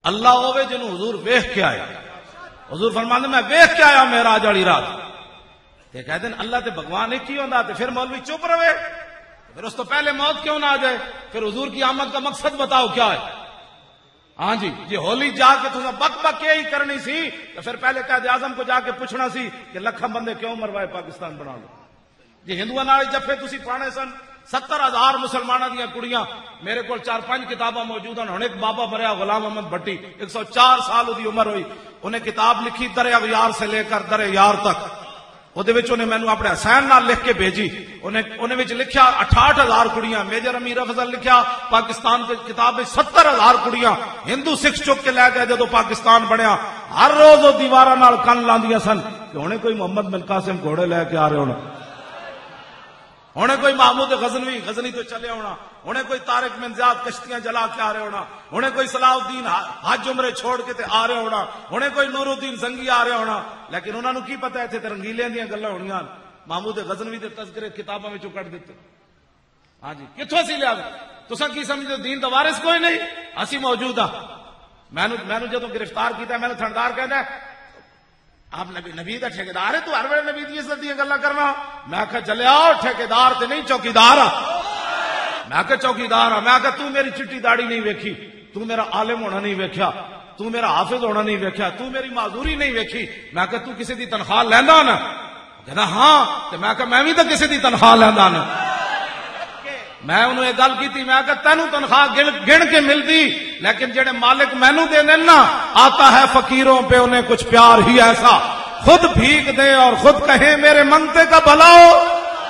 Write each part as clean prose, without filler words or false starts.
اللہ ہوے جنوں حضور ویکھ کے آیا. حضور فرماندے میں ویکھ کے آیا معراج والی رات. تے کہتے ہیں اللہ تے بھگوان ایک ہی ہوندا تے پھر مولوی چپ رہے. پھر اس تو پہلے موت کیوں نہ آ جائے؟ پھر حضور کی آمد کا مقصد بتاؤ کیا ہے؟ ہاں جی ہولی جا کے تساں بک بک ہی کرنی سی تو پھر پہلے قائد اعظم کو جا کے پوچھنا سی کہ لکھاں بندے کیوں مروائے پاکستان بنا لو. جی ہندوؤں نال جفے تسی پانے سن 70,000 مسلمانوں دیا کڑیاں میرے کو 4-5 کتاباں موجود ہیں. ہن ایک بابا مریا غلام احمد بھٹی 104 سال دی عمر ہوئی. انہیں کتاب لکھی در اغیار سے لے کر در یار تک. انہیں مینو اپنے حسین نال لکھ کے بھیجی. انہیں لکھیا 68,000 کڑیاں. میجر امیر افضل لکھیا پاکستان کی کتاب 70,000 کڑیاں ہندو سکھ چک کے لے گئے جدو پاکستان بنیا. ہر روز وہ دیواراں نال کن لاندیاں سن کہ ہنے کوئی محمد بن قاسم گھوڑے لے کے آ رہے ہونا, ہنے کوئی محمود غزنی تو چلے ہونا, ہنے کوئی طارق بن زیاد کشتیاں جلا کے آ رہے ہونا, ہنے کوئی صلاح الدین حج عمرے چھوڑ کے تے آ رہے ہونا, ہنے کوئی نور الدین زنگی آ رہے ہونا. لیکن انہوں نے کی پتا ہے تے رنگیلیاں دیاں گلاں ہونیاں. محمود غزنوی دے تذکرے کتاباں وچوں کڈ دتے. ہاں جی کتھوں سی لیا تساں کی سمجھدے دین دا وارث کوئی نہیں؟ اسی موجود ہاں. مینوں جدوں گرفتار کیتا میں تھندار کہندا آپ نبی دا ٹھیکیدار ہے تو ہر ویلے نبی دی عزت دیاں گلاں کرنا. میں کہا چلے آؤ ٹھیکیدار تے نہیں چوکیدار ہاں. میں کہا چوکیدار ہاں. میں کہا تو میری چٹی داڑھی نہیں ویکھی, تو میرا عالم ہونا نہیں ویکھیا, تو میرا حافظ ہونا نہیں ویکھیا, تو میری معذوری نہیں ویکھی. میں کہا تو کسی دی تنخواہ لیندا نا؟ کہنا ہاں. تے میں کہا میں بھی تو کسی دی تنخواہ لیندا نا. میں انہوں یہ گل کی میں کہا تینوں تنخواہ گن کے ملتی, لیکن جڑے مالک مینوں دے دیں نا آتا ہے فقیروں پہ انہیں کچھ پیار ہی ایسا, خود بھیک دے اور خود کہیں میرے منگتے کا بھلا ہو.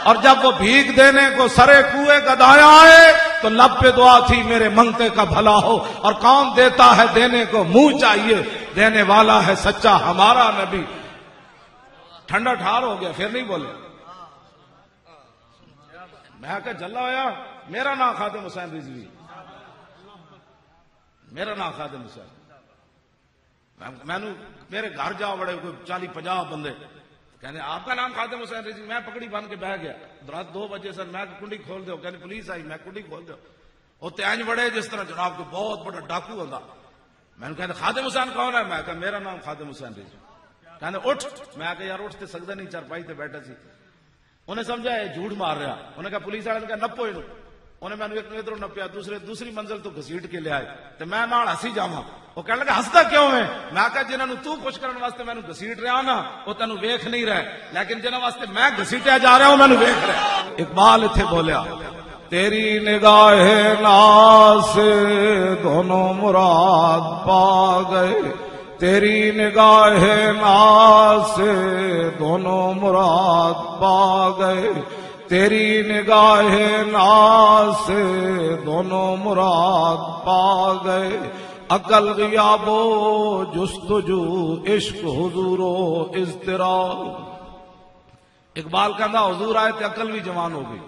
اور جب وہ بھیک دینے کو سرے کوئے کا دایا آئے تو لب پہ دعا تھی میرے منگتے کا بھلا ہو. اور کون دیتا ہے دینے کو منہ چاہیے, دینے والا ہے سچا ہمارا نبی. ٹھنڈا ٹھار ہو گیا پھر نہیں بولے. میں کہا جلا ہویا میرا نام خادم حسین رضوی, میرا نام خادم حسین. میرے گھر جا بڑے کوئی 40-50 بندے کہنے آپ کا نام خادم حسین رضوی. میں پکڑی بن کے بہ گیا. رات 2 بجے سر میں کنڈی کھول دو, کہنے پولیس آئی. میں کنڈی کھول دو. وہ تینج بڑے جس طرح جناب کو بہت بڑا ڈاکو ہوتا. میں نے کہا خادم حسین کون ہے؟ میں کہا میرا نام خادم حسین رضوی. کہنے اٹھ. میں کہا یار اٹھ تے سکدا نہیں, چارپائی تے بیٹھا سی. انہیں سمجھا یہ جھوٹ مار رہا. انہیں کہا پولیس والے نے کہا نپو یہ. انہیں میں نے ایک ادھر نپیا, دوسری منزل تو گھسیٹ کے لے آئے تو میں نال ہسی جاواں. وہ کہنے لگا ہسدا کیوں ہے؟ میں کہا جنہاں نوں تو خوش کرن واسطے میں گھسیٹ رہا نا وہ تینوں ویکھ نہیں رہے, لیکن جنہاں واسطے میں گھسیٹیا جا رہا ہوں میں ویکھ رہا. اقبال اتھے بولیا تیری نگاہ ناز سے دونوں مراد پا گئے, تیری نگاہ ناز سے دونوں مراد پا گئے, تیری نگاہ ناز سے دونوں مراد پا گئے. عقل غیاب و جستجو عشق حضور و اضطراب. اقبال کہندا حضور آئے تے عقل بھی جوان ہو گئی.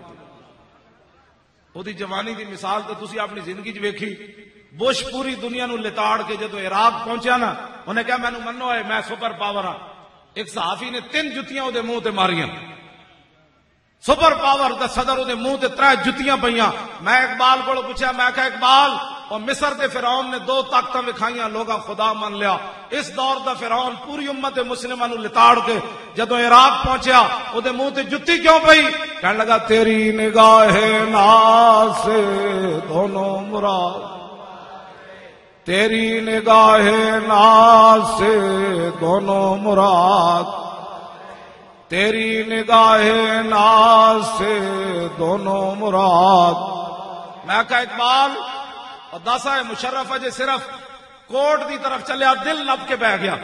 وہ دی جوانی دی مثال تو تسی اپنی زندگی چ ویکھی. بش پوری دنیا نو لتاڑ کے جدو عراق پہنچیا نا انہیں کہا مینوں منو ہے میں سپر پاور ہاں. ایک صحافی نے 3 جتیاں دے منہ تے ماریاں. سپر پاور دا صدر دے منہ تے 3 جتیاں پئیاں. میں اقبال کو پوچھا, میں کہا اقبال اور مصر دے فرعون نے 2 طاقتاں وکھائیاں, لوگاں خدا من لیا. اس دور دا فرعون پوری امت مسلمہ نو لتاڑ کے جدو عراق پہنچیا او دے منہ تے جتی کیوں پئی؟ کہنے لگا تیری نگاہ ناز سے دونوں مراد, تیری نگاہ ناز سے دونوں مراد, تیری نگاہ ناز سے دونوں مراد. میں کہا اقبال اور داسا مشرف اجے صرف کوٹ دی طرف چلیا دل نپ کے بہ گیا.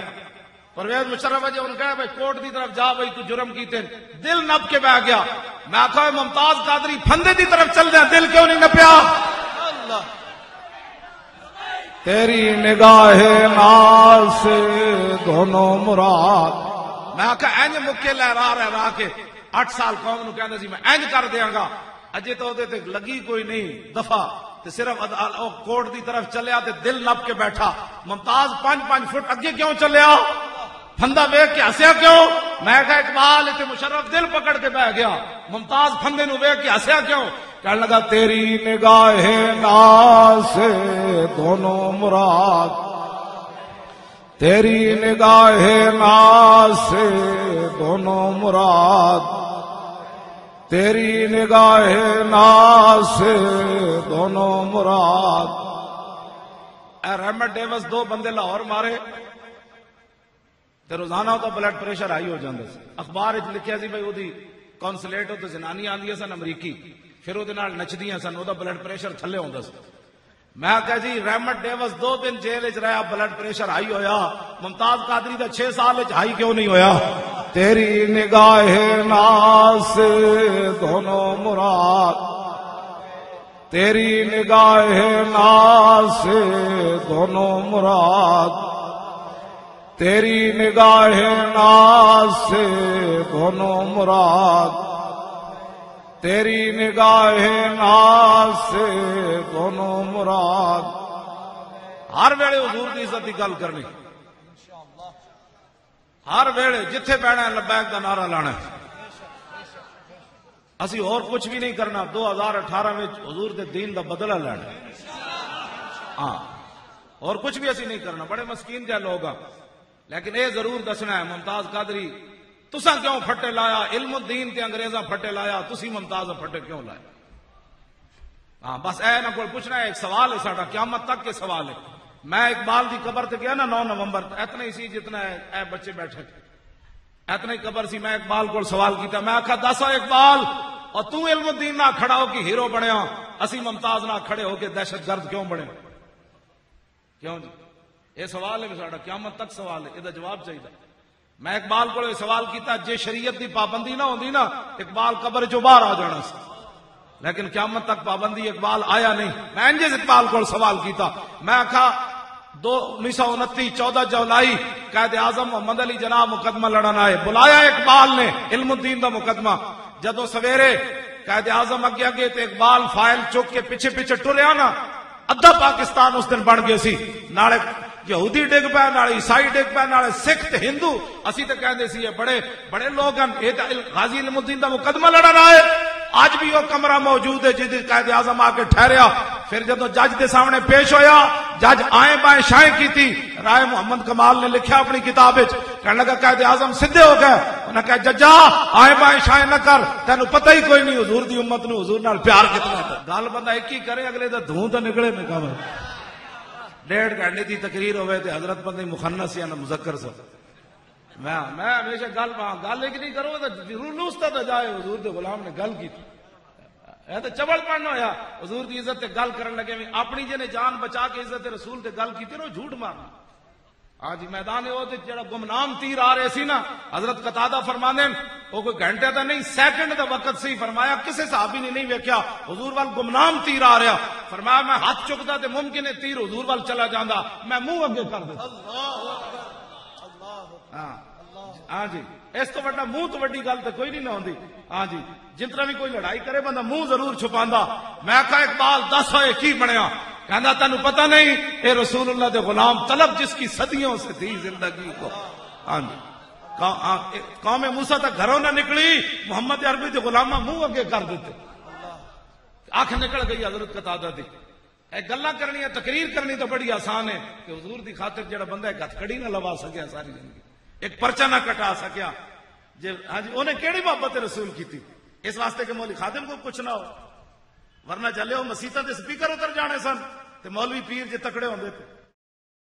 پرویز مشرف اجے ان کہا بھائی کوٹ دی طرف جا بھائی تو جرم کیتے, دل نپ کے بہ گیا. میں کہا ممتاز قادری پھندے دی طرف چل دیا, دل کیوں نہیں نپیا؟ اللہ تیری نگاہ ناز سے دونوں مراد. میں کہا اینج مکے لہرا رہا کے 8 سال قوم نو کہندا سی میں اینج کر دیاں گا. اجے تو دے تے لگی کوئی نہیں دفعہ تے صرف کوٹ دی طرف چلیا تے دل نپ کے بیٹھا. ممتاز 5-5 فٹ اگے کیوں چلیا؟ پھندا ویکھ کے ہسیا کیوں؟ میں کہا اقبال تے مشرف دل پکڑ کے بہ گیا, ممتاز پھندے نو ویکھ کے ہسیا کیوں؟ کہنے لگا تیری نگاہ ناز سے دونوں مراد, تیری نگاہ ناز سے دونوں مراد، تیری نگاہ ناز سے دونوں مراد۔ اے رحمت ڈیوس دو بندے لاہور مارے تے روزانہ دا بلڈ پریشر ہائی ہو جاندا سی۔ اخبار وچ لکھیا سی بھائی اودی کونسلیٹ تے زنانی آندیاں سن امریکی، پھر اودے نال نچدیاں سن، اودا بلڈ پریشر تھلے ہوندا سی۔ میں کہا جی رحمت ڈیوس 2 دن جیل وچ رہیا، بلڈ پریشر ہائی ہویا، ممتاز قادری دا 6 سال وچ ہائی کیوں نہیں ہویا؟ تیری نگاہ ناز سے دونوں مراد، تیری نگاہ ناز سے دونوں مراد، تیری نگاہ ناز سے دونوں مراد، تیری نگاہ ناز سے دونوں مراد۔ ہر ویلے حضور دی عزت دی گل کرنی، ہر ویلے جتھے بیٹھنا ہے لبیک دا نعرہ لانا ہے۔ اسی اور کچھ بھی نہیں کرنا، 2018 میں حضور دے دین دا بدلہ لینا ہے۔ ہاں اور کچھ بھی اسی نہیں کرنا، بڑے مسکین جہ لوگ ہیں، لیکن اے ضرور دسنا ہے ممتاز قادری تساں کیوں پھٹے لایا؟ علم الدین تے انگریزاں پھٹے لایا، تسی ممتاز پھٹے کیوں لائے؟ ہاں بس اے نہ کوئی پوچھنا ہے، ایک سوال ہے ساڈا قیامت تک کے سوال ہے۔ میں اقبال دی قبر تے گیا نا 9 نومبر، اتنا ہی سی جتنا ہے اے بچے بیٹھے، اتنا ہی قبر سی۔ میں اقبال کو سوال کیتا، میں آکھا دسا اقبال اور تو علم الدین نہ کھڑا ہو کے ہیرو بنیا، اسی ممتاز نہ کھڑے ہو کے دہشت گرد کیوں بنے؟ کیوں جی؟ یہ سوال ہے ساڈا، قیامت تک سوال ہے، یہ جواب چاہیے۔ میں اقبال کو سوال کیتا، جے شریعت دی پابندی نہ ہوندی نا اقبال قبر چوں باہر آ جانا سی، لیکن قیامت تک پابندی اقبال آیا نہیں۔ میں انجز اقبال کو سوال کیتا، میں آکھا 1929 14 جولائی قائد اعظم محمد علی جناح مقدمہ لڑن آئے، بلایا اقبال نے علم الدین دا مقدمہ۔ جدو سویرے قائد اعظم اگے اگے تے اقبال فائل چک کے پیچھے پیچھے ٹریا نا، ادھا پاکستان اس دن بن گئے سی، نالے یہودی ڈگ پے، نالے عیسائی ڈگ پے، نالے سکھ تے ہندو۔ اسی تے کہندے سی یہ بڑے بڑے لوگ ہیں، یہ غازی علم الدین دا مقدمہ لڑن آئے۔ آج بھی وہ کمرہ موجود ہے جدی قائد اعظم آ کے ٹھہریا، پھر جدو جج دے سامنے پیش ہویا، جج آئیں بائیں شائیں کی تھی۔ رائے محمد کمال نے لکھیا اپنی کتاب وچ، کہنے لگا قائد اعظم سدھے ہو گئے، انہاں کہا ججا آئیں بائیں شائیں نہ کر، تینوں پتہ ہی کوئی نہیں حضور دی امت نو حضور نال پیار کتنا ہے۔ گل بندہ ایک ہی کرے، اگلے دا دھوں تے نکلے میں کہا 1.5 گھنٹے دی تقریر ہوئے تے حضرت بندے مخنث یا مذکر سے میں ہمیشہ گل ایک نہیں کروں تو جلوس تے جائے، حضور دے غلام نے گل کی اے تے چبل پڑنا ہویا، حضور دی عزت تے گل کرن لگے، اپنی جنے جان بچا کے عزت رسول تے گل کیتی نو جھوٹ مارنا۔ ہاں جی میدان او تے جڑا گمنام تیر آ رہے سی نا، حضرت قتادہ فرماندے او کوئی گھنٹے دا نہیں سیکنڈ دا وقت سی، فرمایا کسے صحابی نے نہیں ویکھیا حضور وال گمنام تیر آ رہا، فرمایا میں ہاتھ چکدا تے ممکن ہے تیر حضور وال چلا جاندا، میں منہ اگے کر دیتا۔ ہاں جی اس تو بڑا منہ تو بڑی گل تو کوئی نہیں نہ ہوندی۔ ہاں جی جتنا بھی کوئی لڑائی کرے بندہ منہ ضرور چھپاندا۔ میں کہا اقبال دس ہوئے کی بنیا؟ کہندا تینوں پتہ نہیں اے رسول اللہ دے غلام طلب جس کی صدیوں سے تھی زندگی کو۔ ہاں جی قوم موسیٰ تک گھروں نہ نکلی، محمد عربی دے غلامہ منہ اگے کر دیتے، آنکھ نکل گئی حضرت قتادہ دی۔ اے گلاں کرنی ہے، تقریر کرنی تو بڑی آسان ہے کہ حضور دی خاطر جڑا بندہ ایک ہتھ کڑی نہ لوا سکیا ساری زندگی، ایک پرچہ نہ کٹا سکیا، ہاں جی انہیں کیڑی محبت رسول کی تھی؟ اس واسطے کہ مولوی خادم کو کچھ نہ ہو، ورنہ چلے ہو مسیطاں تے سپیکر اتر جانے سن تے مولوی پیر جے تکڑے ہوندے تھے۔